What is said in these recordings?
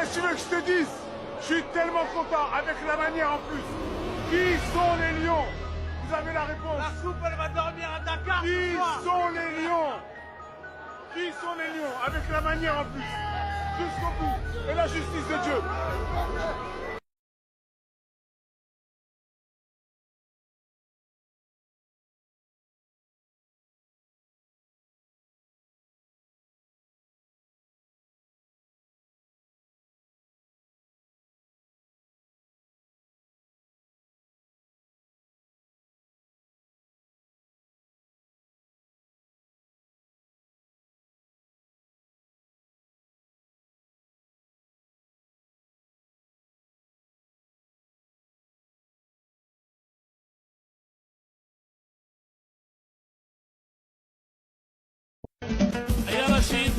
Qu'est-ce que tu veux que je te dise? Je suis tellement content avec la manière en plus. Qui sont les lions? Vous avez la réponse. La soupe, elle va dormir à Dakar. Qui sont les lions? Qui sont les lions? Avec la manière en plus. Jusqu'au bout. Et la justice de Dieu. يا رشيد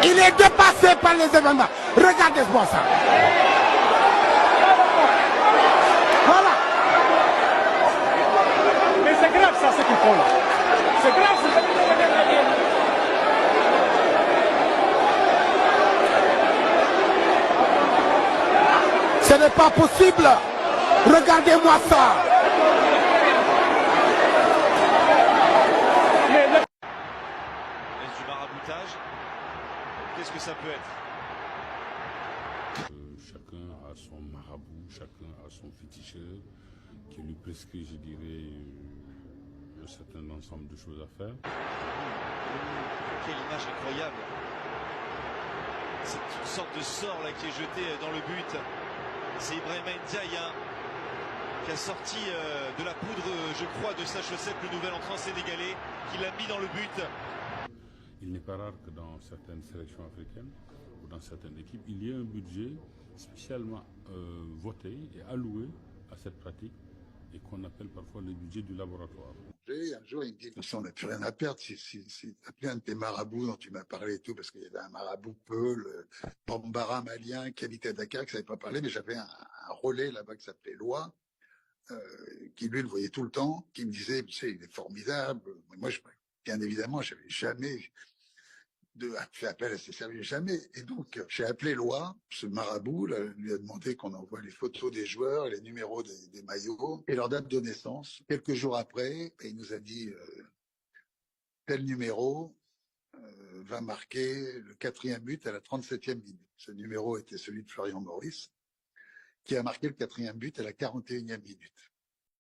Il est dépassé par les événements. Regardez-moi ça. Voilà. Mais c'est grave ça, ce qu'ils font là. C'est grave, c'est Ce n'est pas possible. Regardez-moi ça. Est-ce du maraboutage? Qu'est-ce que ça peut être? Chacun a son marabout, chacun a son féticheur qui lui prescrit, je dirais, un certain ensemble de choses à faire. Quelle image incroyable! C'est une sorte de sort là qui est jeté dans le but. C'est Ibrahima Ndiaye qui a sorti de la poudre, je crois, de sa chaussette, le nouvel entrant sénégalais, qui l'a mis dans le but. Il n'est pas rare que dans certaines sélections africaines ou dans certaines équipes, il y ait un budget spécialement voté et alloué à cette pratique et qu'on appelle parfois le budget du laboratoire. Un jour, il me dit, on n'a plus rien à perdre. Si t'as plus un de tes marabouts dont tu m'as parlé et tout, parce qu'il y avait un marabout Peul, Bambara malien, qui habitait à Dakar, qui savait pas parler, mais j'avais un relais là-bas qui s'appelait Loi, qui lui le voyait tout le temps, qui me disait, tu sais, il est formidable. Moi, bien évidemment, j'avais jamais fait appel à ses services, jamais. Et donc, j'ai appelé Loi, ce marabout, là, lui a demandé qu'on envoie les photos des joueurs, les numéros des maillots et leur date de naissance. Quelques jours après, il nous a dit tel numéro va marquer le 4e but à la 37e minute. Ce numéro était celui de Florian Maurice, qui a marqué le 4e but à la 41e minute.